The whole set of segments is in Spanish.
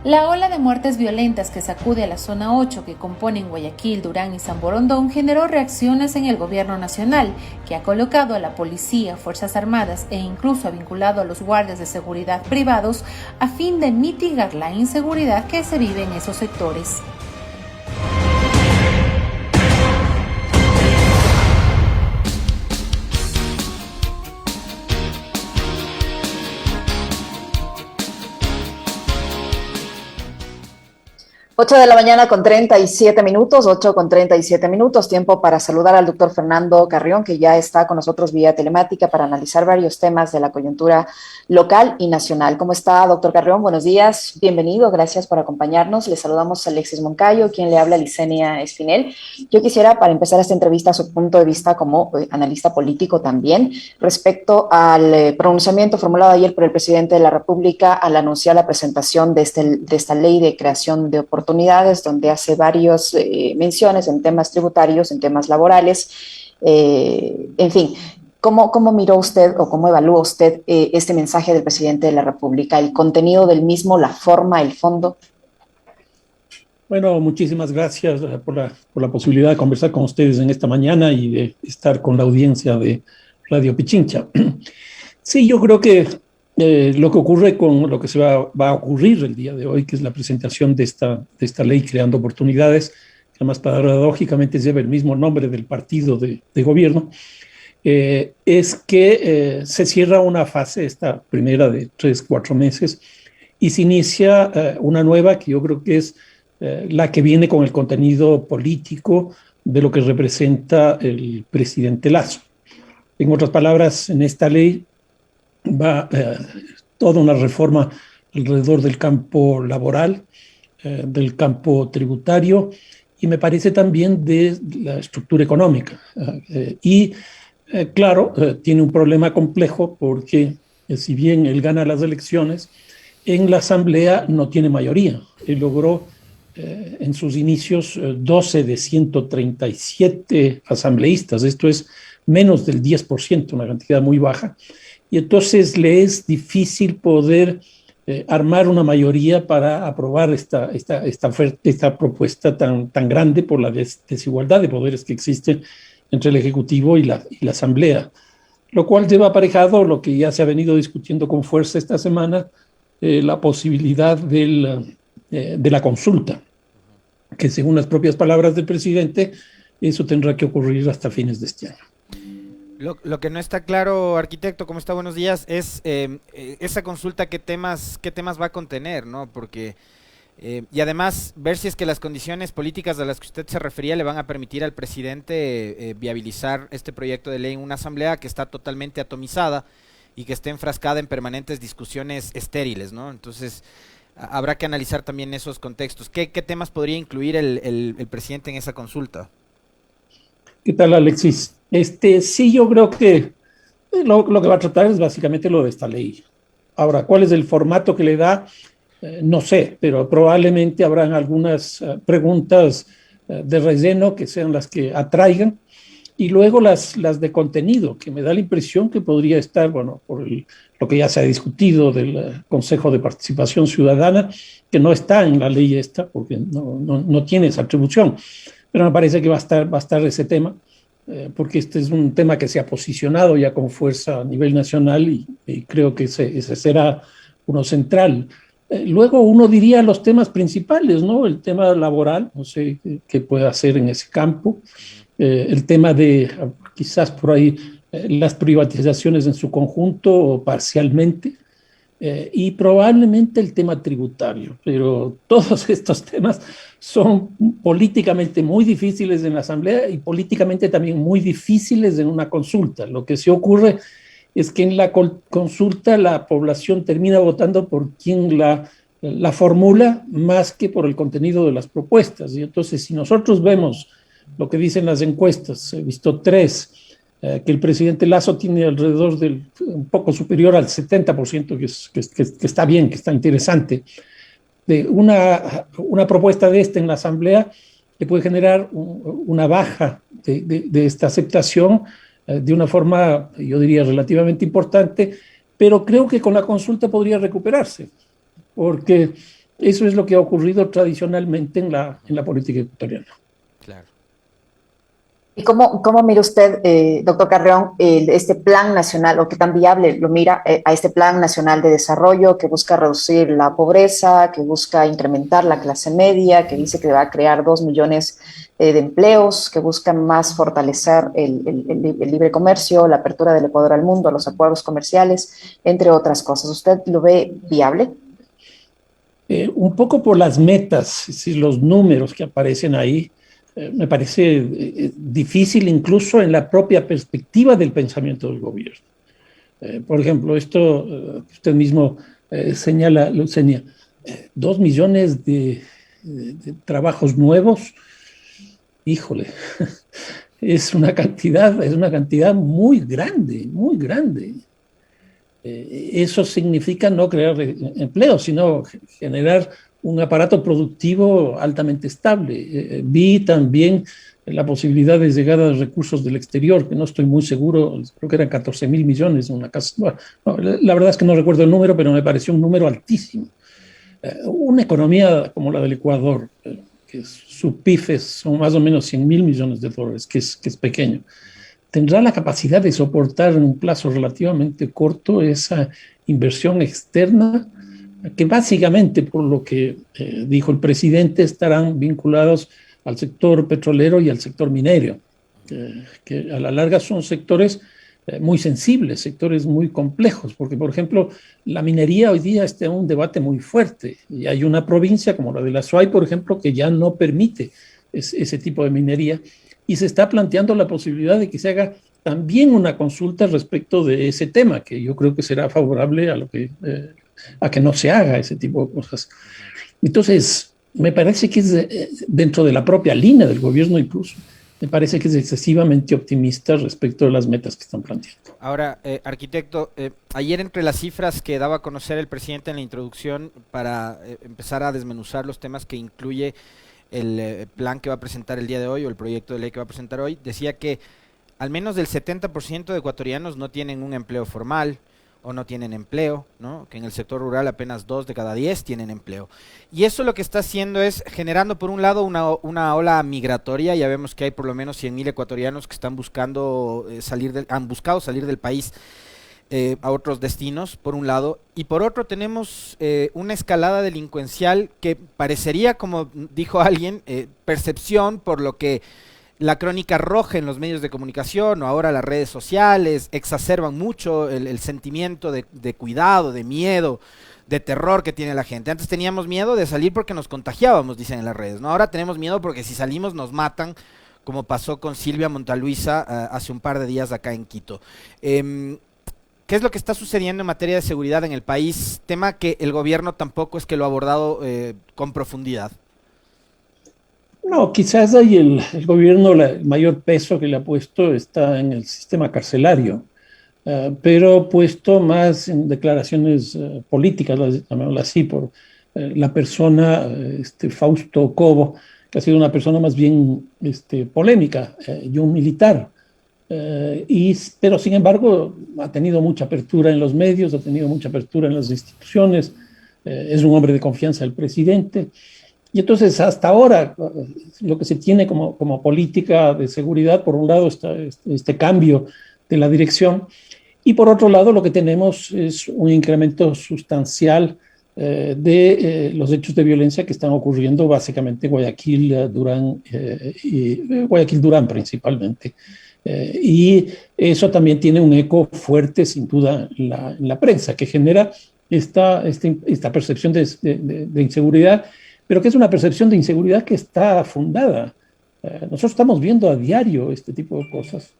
La ola de muertes violentas que sacude a la zona 8 que componen Guayaquil, Durán y San Borondón generó reacciones en el gobierno nacional, que ha colocado a la policía, fuerzas armadas e incluso ha vinculado a los guardias de seguridad privados a fin de mitigar la inseguridad que se vive en esos sectores. 8 de la mañana con 37 minutos, 8 con 37 minutos, tiempo para saludar al doctor Fernando Carrión, que ya está con nosotros vía telemática para analizar varios temas de la coyuntura local y nacional. ¿Cómo está, doctor Carrión? Buenos días, bienvenido, gracias por acompañarnos. Le saludamos a Alexis Moncayo, quien le habla, Licenia Espinel. Yo quisiera, para empezar esta entrevista, su punto de vista como analista político también, respecto al pronunciamiento formulado ayer por el presidente de la República al anunciar la presentación de esta ley de creación de oportunidades, donde hace varias menciones en temas tributarios, en temas laborales, en fin. ¿Cómo miró usted o cómo evalúa usted este mensaje del presidente de la República? ¿El contenido del mismo, la forma, el fondo? Bueno, muchísimas gracias por la posibilidad de conversar con ustedes en esta mañana y de estar con la audiencia de Radio Pichincha. Sí, yo creo que lo que ocurre con lo que va a ocurrir el día de hoy, que es la presentación de esta ley creando oportunidades, que además paradójicamente lleva el mismo nombre del partido de gobierno, es que se cierra una fase, esta primera de 3-4 meses, y se inicia una nueva que yo creo que es la que viene con el contenido político de lo que representa el presidente Lasso. En otras palabras, en esta ley va toda una reforma alrededor del campo laboral, del campo tributario y me parece también de la estructura económica. Claro, tiene un problema complejo porque si bien él gana las elecciones, en la Asamblea no tiene mayoría. Él logró en sus inicios 12 de 137 asambleístas, esto es menos del 10%, una cantidad muy baja. Y entonces le es difícil poder armar una mayoría para aprobar esta propuesta tan grande por la desigualdad de poderes que existe entre el Ejecutivo y la Asamblea, lo cual lleva aparejado lo que ya se ha venido discutiendo con fuerza esta semana, la posibilidad de la consulta, que según las propias palabras del presidente, eso tendrá que ocurrir hasta fines de este año. Lo que no está claro, arquitecto, ¿cómo está? Buenos días, es esa consulta qué temas va a contener, ¿no? Porque, y además, ver si es que las condiciones políticas a las que usted se refería le van a permitir al presidente viabilizar este proyecto de ley en una asamblea que está totalmente atomizada y que esté enfrascada en permanentes discusiones estériles, ¿no? Entonces, habrá que analizar también esos contextos. ¿Qué temas podría incluir el presidente en esa consulta? ¿Qué tal, Alexis? Sí, yo creo que lo que va a tratar es básicamente lo de esta ley. Ahora, ¿cuál es el formato que le da? No sé, pero probablemente habrán algunas preguntas de relleno que sean las que atraigan y luego las de contenido, que me da la impresión que podría estar, bueno, lo que ya se ha discutido del Consejo de Participación Ciudadana, que no está en la ley esta, porque no tiene esa atribución, pero me parece que va a estar ese tema, porque este es un tema que se ha posicionado ya con fuerza a nivel nacional y creo que ese será uno central. Luego uno diría los temas principales, ¿no? El tema laboral, no sé qué puede hacer en ese campo, el tema de quizás por ahí las privatizaciones en su conjunto o parcialmente, y probablemente el tema tributario, pero todos estos temas son políticamente muy difíciles en la Asamblea y políticamente también muy difíciles en una consulta. Lo que se ocurre es que en la consulta la población termina votando por quien la formula más que por el contenido de las propuestas. Y entonces, si nosotros vemos lo que dicen las encuestas, he visto 3, que el presidente Lasso tiene alrededor del un poco superior al 70%, que está bien, que está interesante. De una propuesta de esta en la Asamblea que puede generar una baja de esta aceptación de una forma, yo diría, relativamente importante, pero creo que con la consulta podría recuperarse, porque Eso es lo que ha ocurrido tradicionalmente en la política ecuatoriana. Claro. ¿Y cómo mira usted, doctor Carrión, este plan nacional, o qué tan viable lo mira a este plan nacional de desarrollo que busca reducir la pobreza, que busca incrementar la clase media, que dice que va a crear 2 millones de empleos, que busca más fortalecer el libre comercio, la apertura del Ecuador al mundo, los acuerdos comerciales, entre otras cosas? ¿Usted lo ve viable? Un poco por las metas, es decir, los números que aparecen ahí, me parece difícil incluso en la propia perspectiva del pensamiento del gobierno. Por ejemplo, esto que usted mismo señala, Lucenia, 2 millones de trabajos nuevos, híjole, es una cantidad muy grande, muy grande. Eso significa no crear empleo, sino generar un aparato productivo altamente estable. Vi también la posibilidad de llegada de recursos del exterior, que no estoy muy seguro, creo que eran 14.000 millones en una casa. Bueno, no, la verdad es que no recuerdo el número, pero me pareció un número altísimo. Una economía como la del Ecuador, que sus PIFes son más o menos 100.000 millones de dólares, que es pequeño, tendrá la capacidad de soportar en un plazo relativamente corto esa inversión externa, que básicamente, por lo que dijo el presidente, estarán vinculados al sector petrolero y al sector minero, que a la larga son sectores muy sensibles, sectores muy complejos, porque, por ejemplo, la minería hoy día está en un debate muy fuerte, y hay una provincia como la de la Azuay, por ejemplo, que ya no permite ese tipo de minería, y se está planteando la posibilidad de que se haga también una consulta respecto de ese tema, que yo creo que será favorable a que no se haga ese tipo de cosas. Entonces, me parece que es dentro de la propia línea del gobierno incluso, me parece que es excesivamente optimista respecto de las metas que están planteando. Ahora, arquitecto, ayer entre las cifras que daba a conocer el presidente en la introducción para empezar a desmenuzar los temas que incluye el plan que va a presentar el día de hoy o el proyecto de ley que va a presentar hoy, decía que al menos del 70% de ecuatorianos no tienen un empleo formal o no tienen empleo, ¿no? Que en el sector rural apenas 2 de cada 10 tienen empleo. Y eso lo que está haciendo es generando, por un lado, una ola migratoria. Ya vemos que hay por lo menos 100.000 ecuatorianos que están buscando han buscado salir del país a otros destinos, por un lado, y por otro tenemos una escalada delincuencial que parecería, como dijo alguien, percepción por lo que la crónica roja en los medios de comunicación o ahora las redes sociales exacerban mucho el sentimiento de cuidado, de miedo, de terror que tiene la gente. Antes teníamos miedo de salir porque nos contagiábamos, dicen en las redes, ¿no? Ahora tenemos miedo porque si salimos nos matan, como pasó con Silvia Montaluisa hace un par de días acá en Quito. ¿Qué es lo que está sucediendo en materia de seguridad en el país? Tema que el gobierno tampoco es que lo ha abordado con profundidad. No, quizás ahí el gobierno, el mayor peso que le ha puesto está en el sistema carcelario, pero puesto más en declaraciones políticas, llamémoslo así, por la persona, Fausto Cobo, que ha sido una persona más bien polémica y un militar. Pero sin embargo ha tenido mucha apertura en los medios, ha tenido mucha apertura en las instituciones, es un hombre de confianza del presidente. Y entonces hasta ahora lo que se tiene como política de seguridad, por un lado está este cambio de la dirección y por otro lado lo que tenemos es un incremento sustancial de los hechos de violencia que están ocurriendo básicamente en Guayaquil, Durán y Guayaquil, Durán principalmente. Y eso también tiene un eco fuerte, sin duda, en la prensa, que genera esta percepción de inseguridad, pero que es una percepción de inseguridad que está fundada. Nosotros estamos viendo a diario este tipo de cosas.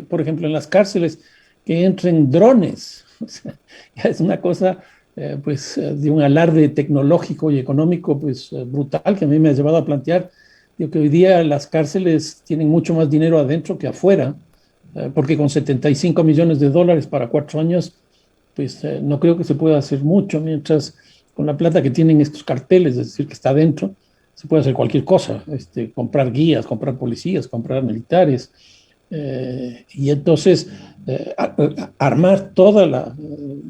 Por ejemplo, en las cárceles, que entren drones. O sea, ya es una cosa de un alarde tecnológico y económico brutal que a mí me ha llevado a plantear que hoy día las cárceles tienen mucho más dinero adentro que afuera, porque con 75 millones de dólares para 4 años, no creo que se pueda hacer mucho, mientras con la plata que tienen estos carteles, es decir, que está adentro, se puede hacer cualquier cosa, comprar guías, comprar policías, comprar militares, y entonces armar toda la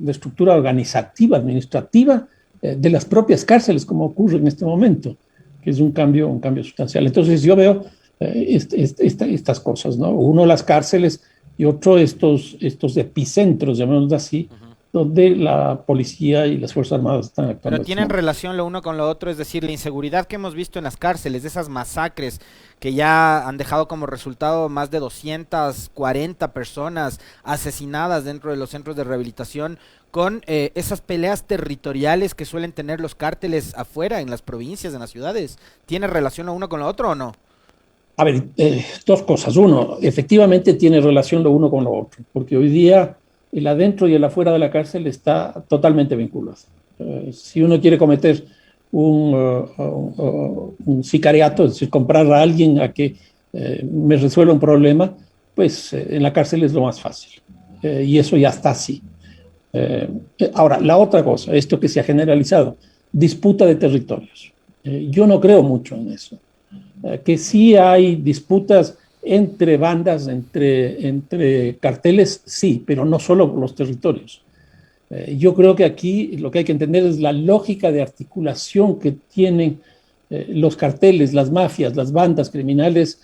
estructura organizativa, administrativa, de las propias cárceles, como ocurre en este momento, que es un cambio sustancial. Entonces yo veo estas cosas, ¿no? Uno, las cárceles, y otro, estos epicentros, llamémoslos así, donde la policía y las Fuerzas Armadas están actuando. Pero tienen relación lo uno con lo otro, es decir, la inseguridad que hemos visto en las cárceles, de esas masacres que ya han dejado como resultado más de 240 personas asesinadas dentro de los centros de rehabilitación, con esas peleas territoriales que suelen tener los cárteles afuera, en las provincias, en las ciudades. ¿Tiene relación lo uno con lo otro o no? A ver, dos cosas. Uno, efectivamente tiene relación lo uno con lo otro, porque hoy día el adentro y el afuera de la cárcel está totalmente vinculado. Si uno quiere cometer un sicariato, es decir, comprar a alguien a que me resuelva un problema, pues en la cárcel es lo más fácil. Y eso ya está así. Ahora, la otra cosa, esto que se ha generalizado, disputa de territorios. Yo no creo mucho en eso. Que sí hay disputas entre bandas, entre carteles, sí, pero no solo por los territorios. Yo creo que aquí lo que hay que entender es la lógica de articulación que tienen los carteles, las mafias, las bandas criminales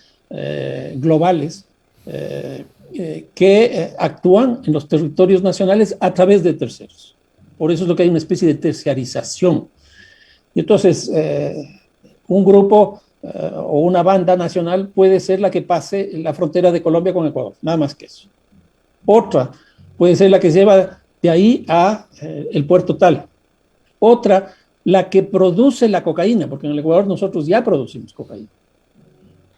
globales que actúan en los territorios nacionales a través de terceros. Por eso es lo que hay una especie de terciarización. Y entonces, un grupo o una banda nacional puede ser la que pase la frontera de Colombia con Ecuador, nada más que eso. Otra puede ser la que lleva de ahí a el puerto tal. Otra, la que produce la cocaína, porque en el Ecuador nosotros ya producimos cocaína.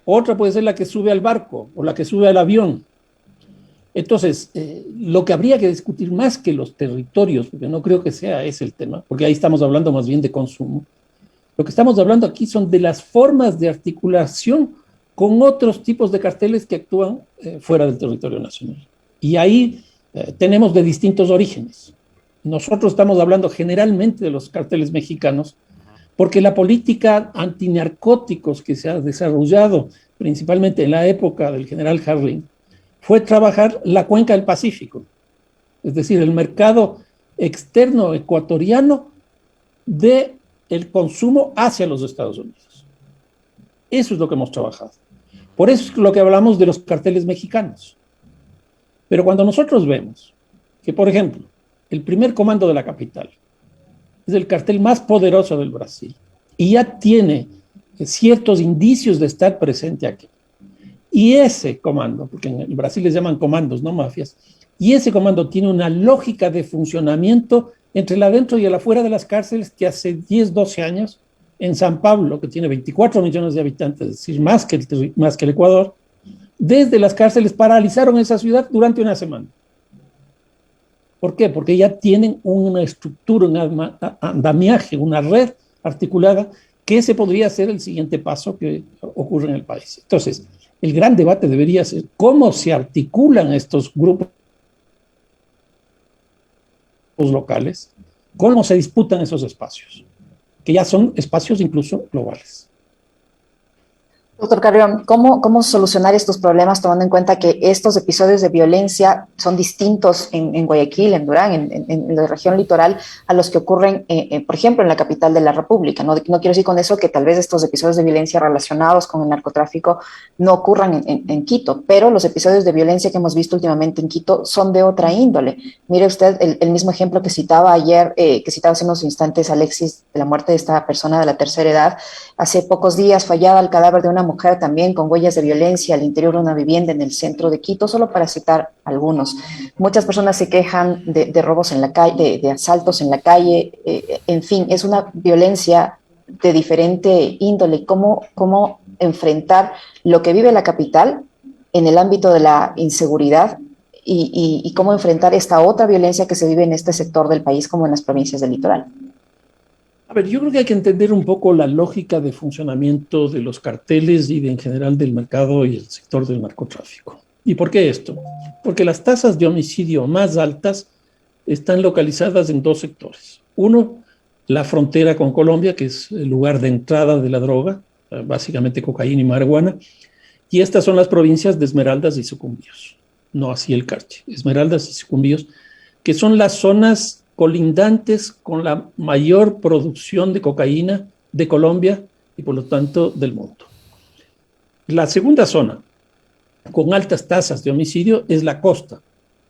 Otra puede ser la que sube al barco o la que sube al avión. Entonces, lo que habría que discutir más que los territorios, porque no creo que sea ese el tema, porque ahí estamos hablando más bien de consumo. Lo que estamos hablando aquí son de las formas de articulación con otros tipos de carteles que actúan fuera del territorio nacional. Y ahí tenemos de distintos orígenes. Nosotros estamos hablando generalmente de los carteles mexicanos, porque la política antinarcóticos que se ha desarrollado principalmente en la época del general Harling fue trabajar la cuenca del Pacífico, es decir, el mercado externo ecuatoriano de el consumo hacia los Estados Unidos. Eso es lo que hemos trabajado. Por eso es lo que hablamos de los carteles mexicanos. Pero cuando nosotros vemos que, por ejemplo, el primer comando de la capital es el cartel más poderoso del Brasil y ya tiene ciertos indicios de estar presente aquí. Y ese comando, porque en Brasil les llaman comandos, no mafias, y ese comando tiene una lógica de funcionamiento entre el adentro y el afuera de las cárceles que hace 10, 12 años, en San Pablo, que tiene 24 millones de habitantes, es decir, más que el Ecuador, desde las cárceles paralizaron esa ciudad durante una semana. ¿Por qué? Porque ya tienen una estructura, un andamiaje, una red articulada, que ese podría ser el siguiente paso que ocurre en el país. Entonces, el gran debate debería ser cómo se articulan estos grupos locales, cómo se disputan esos espacios, que ya son espacios incluso globales. Doctor Carrión, ¿cómo solucionar estos problemas tomando en cuenta que estos episodios de violencia son distintos en Guayaquil, en Durán, en la región litoral, a los que ocurren, por ejemplo, en la capital de la República? No quiero decir con eso que tal vez estos episodios de violencia relacionados con el narcotráfico no ocurran en Quito, pero los episodios de violencia que hemos visto últimamente en Quito son de otra índole. Mire usted el mismo ejemplo que citaba ayer, que citaba hace unos instantes Alexis, de la muerte de esta persona de la tercera edad. Hace pocos días fallaba el cadáver de una mujer también con huellas de violencia al interior de una vivienda en el centro de Quito, solo para citar algunos. Muchas personas se quejan de robos en la calle, de asaltos en la calle, en fin, es una violencia de diferente índole. ¿Cómo enfrentar lo que vive la capital en el ámbito de la inseguridad y cómo enfrentar esta otra violencia que se vive en este sector del país como en las provincias del litoral? A ver, yo creo que hay que entender un poco la lógica de funcionamiento de los carteles y en general del mercado y el sector del narcotráfico. ¿Y por qué esto? Porque las tasas de homicidio más altas están localizadas en dos sectores. Uno, la frontera con Colombia, que es el lugar de entrada de la droga, básicamente cocaína y marihuana, y estas son las provincias de Esmeraldas y Sucumbíos, no así el Carchi, Esmeraldas y Sucumbíos, que son las zonas colindantes con la mayor producción de cocaína de Colombia y por lo tanto del mundo. La segunda zona con altas tasas de homicidio es la costa,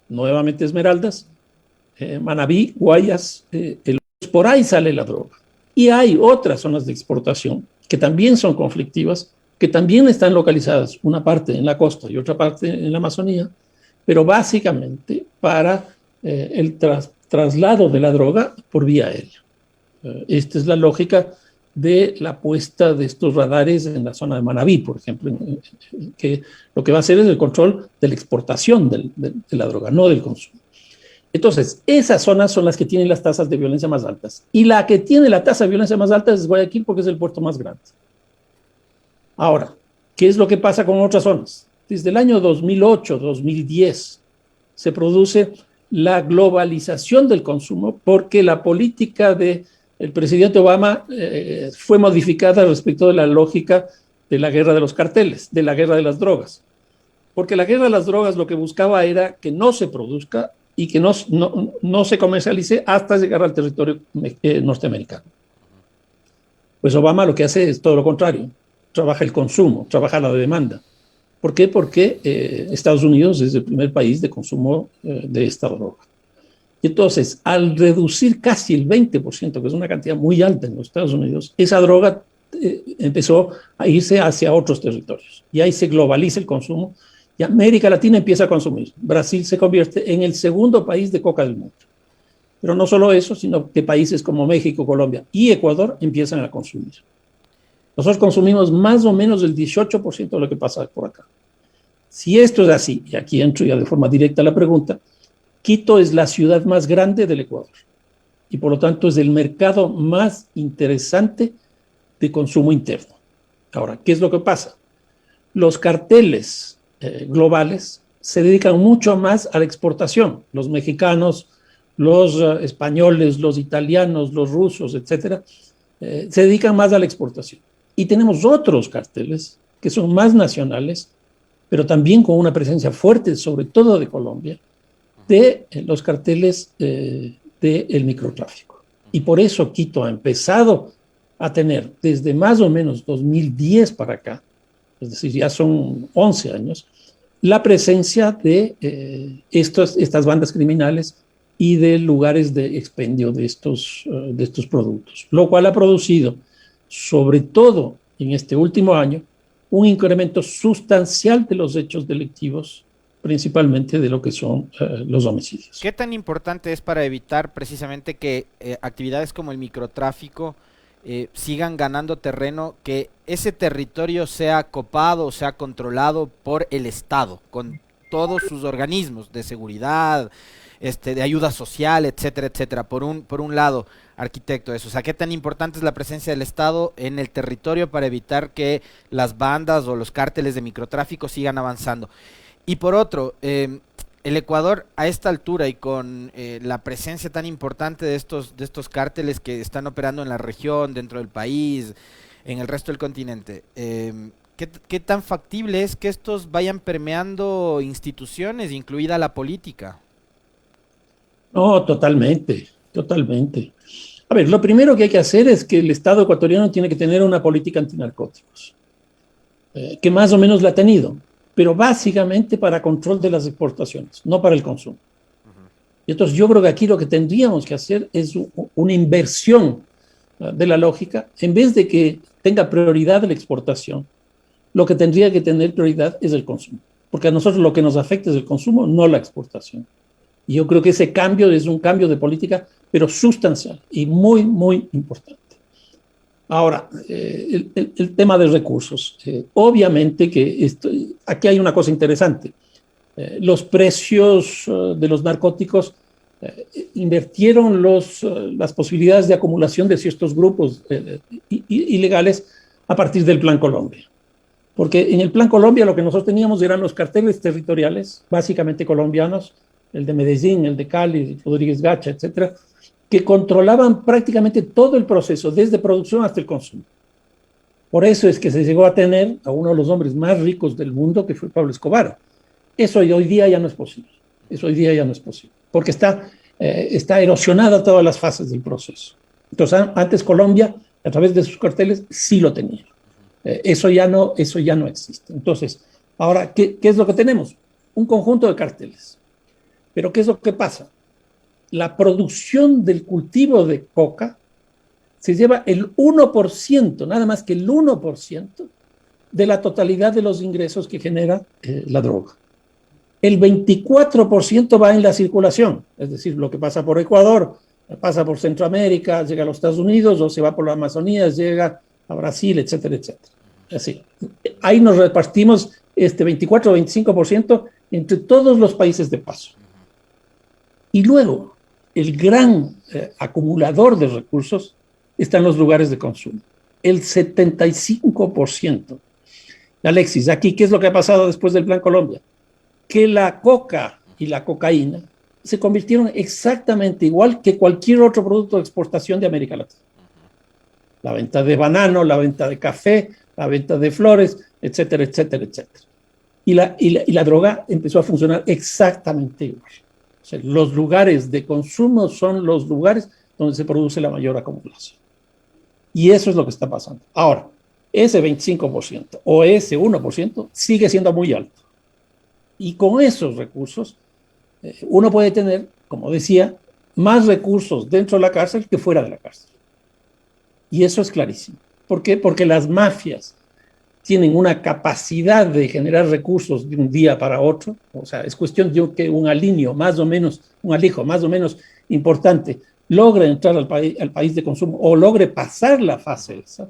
nuevamente Esmeraldas, Manabí, Guayas, por ahí sale la droga. Y hay otras zonas de exportación que también son conflictivas, que también están localizadas, una parte en la costa y otra parte en la Amazonía, pero básicamente para el traslado de la droga por vía aérea. Esta es la lógica de la puesta de estos radares en la zona de Manabí, por ejemplo, que lo que va a hacer es el control de la exportación de la droga, no del consumo. Entonces, esas zonas son las que tienen las tasas de violencia más altas. Y la que tiene la tasa de violencia más alta es Guayaquil porque es el puerto más grande. Ahora, ¿qué es lo que pasa con otras zonas? Desde el año 2008, 2010, se produce la globalización del consumo porque la política del presidente Obama fue modificada respecto de la lógica de la guerra de los carteles, de la guerra de las drogas. Porque la guerra de las drogas lo que buscaba era que no se produzca y que no se comercialice hasta llegar al territorio norteamericano. Pues Obama lo que hace es todo lo contrario. Trabaja el consumo, trabaja la demanda. ¿Por qué? Porque Estados Unidos es el primer país de consumo de esta droga. Y entonces, al reducir casi el 20%, que es una cantidad muy alta en los Estados Unidos, esa droga empezó a irse hacia otros territorios. Y ahí se globaliza el consumo y América Latina empieza a consumir. Brasil se convierte en el segundo país de coca del mundo. Pero no solo eso, sino que países como México, Colombia y Ecuador empiezan a consumir. Nosotros consumimos más o menos el 18% de lo que pasa por acá. Si esto es así, y aquí entro ya de forma directa a la pregunta, Quito es la ciudad más grande del Ecuador y por lo tanto es el mercado más interesante de consumo interno. Ahora, ¿qué es lo que pasa? Los carteles globales se dedican mucho más a la exportación. Los mexicanos, los españoles, los italianos, los rusos, etcétera, se dedican más a la exportación. Y tenemos otros carteles que son más nacionales, pero también con una presencia fuerte, sobre todo de Colombia, de los carteles del microtráfico. Y por eso Quito ha empezado a tener, desde más o menos 2010 para acá, es decir, ya son 11 años, la presencia de estas bandas criminales y de lugares de expendio de estos productos, lo cual ha producido, sobre todo en este último año, un incremento sustancial de los hechos delictivos, principalmente de lo que son los homicidios. ¿Qué tan importante es para evitar precisamente que actividades como el microtráfico sigan ganando terreno, que ese territorio sea copado, sea controlado por el Estado, con todos sus organismos de seguridad, de ayuda social, etcétera, etcétera? Por un lado, arquitecto, eso. O sea, ¿qué tan importante es la presencia del Estado en el territorio para evitar que las bandas o los cárteles de microtráfico sigan avanzando? Y por otro, el Ecuador a esta altura y con la presencia tan importante de estos cárteles que están operando en la región, dentro del país, en el resto del continente, ¿qué tan factible es que estos vayan permeando instituciones, incluida la política? No, totalmente, totalmente. A ver, lo primero que hay que hacer es que el Estado ecuatoriano tiene que tener una política antinarcóticos, que más o menos la ha tenido, pero básicamente para control de las exportaciones, no para el consumo. Y entonces yo creo que aquí lo que tendríamos que hacer es una inversión de la lógica. En vez de que tenga prioridad la exportación, lo que tendría que tener prioridad es el consumo, porque a nosotros lo que nos afecta es el consumo, no la exportación. Y yo creo que ese cambio es un cambio de política, pero sustancial y muy, muy importante. Ahora, el tema de recursos. Obviamente que aquí hay una cosa interesante. Los precios de los narcóticos invirtieron las posibilidades de acumulación de ciertos grupos ilegales a partir del Plan Colombia. Porque en el Plan Colombia lo que nosotros teníamos eran los carteles territoriales, básicamente colombianos, el de Medellín, el de Cali, Rodríguez Gacha, etcétera, que controlaban prácticamente todo el proceso, desde producción hasta el consumo. Por eso es que se llegó a tener a uno de los hombres más ricos del mundo, que fue Pablo Escobar. Eso hoy día ya no es posible. Eso hoy día ya no es posible. Porque está está erosionada todas las fases del proceso. Entonces, antes Colombia, a través de sus carteles, sí lo tenía. Eso ya no existe. Entonces, ahora, ¿qué es lo que tenemos? Un conjunto de carteles. Pero ¿qué es lo que pasa? La producción del cultivo de coca se lleva el 1%, nada más que el 1% de la totalidad de los ingresos que genera la droga. El 24% va en la circulación, es decir, lo que pasa por Ecuador, pasa por Centroamérica, llega a los Estados Unidos, o se va por la Amazonía, llega a Brasil, etcétera, etcétera. Así. Ahí nos repartimos este 24 o 25% entre todos los países de paso. Y luego, el gran acumulador de recursos está en los lugares de consumo. El 75%. Alexis, aquí, ¿qué es lo que ha pasado después del Plan Colombia? Que la coca y la cocaína se convirtieron exactamente igual que cualquier otro producto de exportación de América Latina. La venta de banano, la venta de café, la venta de flores, etcétera, etcétera, etcétera. Y la droga empezó a funcionar exactamente igual. O sea, los lugares de consumo son los lugares donde se produce la mayor acumulación. Y eso es lo que está pasando. Ahora, ese 25% o ese 1% sigue siendo muy alto. Y con esos recursos, uno puede tener, como decía, más recursos dentro de la cárcel que fuera de la cárcel. Y eso es clarísimo. ¿Por qué? Porque las mafias tienen una capacidad de generar recursos de un día para otro. O sea, es cuestión de que un alijo más o menos importante logre entrar al país de consumo o logre pasar la fase esa.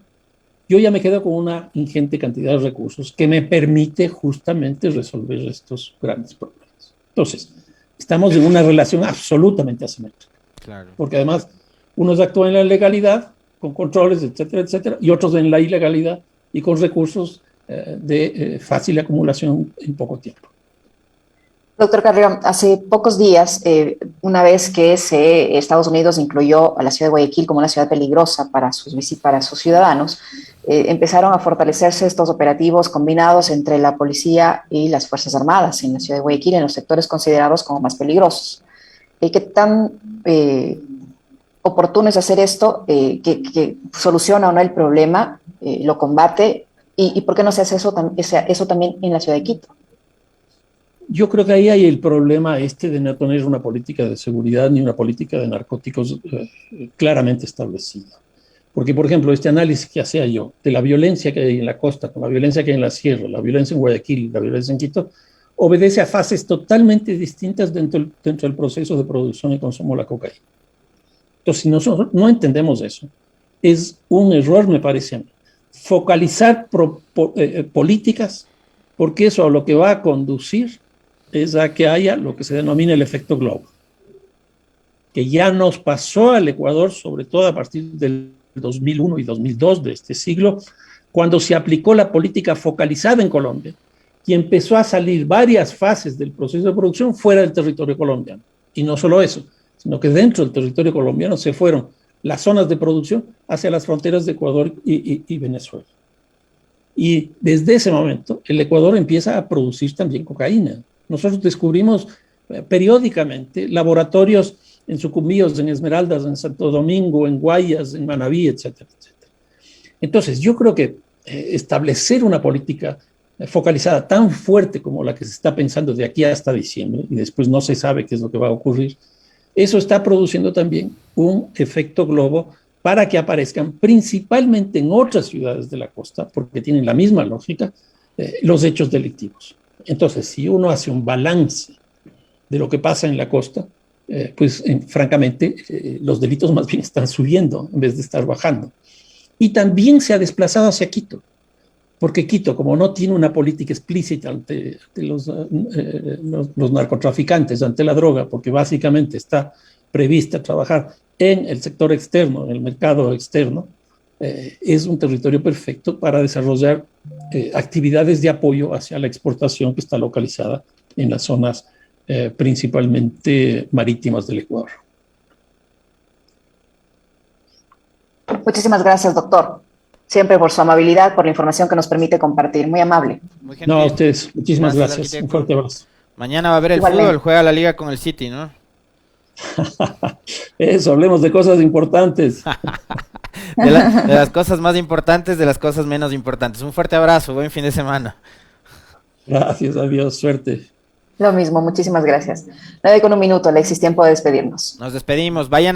Yo ya me quedo con una ingente cantidad de recursos que me permite justamente resolver estos grandes problemas. Entonces, estamos en una relación absolutamente asimétrica. Claro. Porque además, unos actúan en la legalidad, con controles, etcétera, etcétera, y otros en la ilegalidad y con recursos de fácil acumulación en poco tiempo. Doctor Carrión, hace pocos días, una vez que Estados Unidos incluyó a la ciudad de Guayaquil como una ciudad peligrosa para sus ciudadanos, empezaron a fortalecerse estos operativos combinados entre la policía y las Fuerzas Armadas en la ciudad de Guayaquil, en los sectores considerados como más peligrosos. ¿Qué tan oportuno es hacer esto? ¿Que soluciona o no el problema? ¿Lo combate? ¿Y por qué no se hace eso también en la ciudad de Quito? Yo creo que ahí hay el problema de no tener una política de seguridad ni una política de narcóticos claramente establecida. Porque, por ejemplo, este análisis que hacía yo de la violencia que hay en la costa, con la violencia que hay en la sierra, la violencia en Guayaquil, la violencia en Quito, obedece a fases totalmente distintas dentro del proceso de producción y consumo de la cocaína. Entonces, si nosotros no entendemos eso, es un error, me parece a mí, focalizar políticas, porque eso a lo que va a conducir es a que haya lo que se denomina el efecto globo, que ya nos pasó al Ecuador, sobre todo a partir del 2001 y 2002 de este siglo, cuando se aplicó la política focalizada en Colombia y empezó a salir varias fases del proceso de producción fuera del territorio colombiano. Y no solo eso, sino que dentro del territorio colombiano se fueron las zonas de producción hacia las fronteras de Ecuador y Venezuela. Y desde ese momento el Ecuador empieza a producir también cocaína. Nosotros descubrimos periódicamente laboratorios en Sucumbíos, en Esmeraldas, en Santo Domingo, en Guayas, en Manabí, etcétera, etcétera. Entonces, yo creo que establecer una política focalizada tan fuerte como la que se está pensando de aquí hasta diciembre, y después no se sabe qué es lo que va a ocurrir, eso está produciendo también un efecto globo para que aparezcan principalmente en otras ciudades de la costa, porque tienen la misma lógica, los hechos delictivos. Entonces, si uno hace un balance de lo que pasa en la costa, francamente, los delitos más bien están subiendo en vez de estar bajando. Y también se ha desplazado hacia Quito, porque Quito, como no tiene una política explícita ante los narcotraficantes, ante la droga, porque básicamente está prevista trabajar en el sector externo, en el mercado externo, es un territorio perfecto para desarrollar actividades de apoyo hacia la exportación que está localizada en las zonas principalmente marítimas del Ecuador. Muchísimas gracias, doctor. Siempre por su amabilidad, por la información que nos permite compartir. Muy amable. Muy no, a ustedes. Muchísimas gracias. Un fuerte abrazo. Mañana va a haber el fútbol, juega la liga con el City, ¿no? Eso, hablemos de cosas importantes. De las cosas más importantes, de las cosas menos importantes. Un fuerte abrazo, buen fin de semana. Gracias, adiós, suerte. Lo mismo, muchísimas gracias. 9:01, Alexis, tiempo de despedirnos. Nos despedimos, vayan a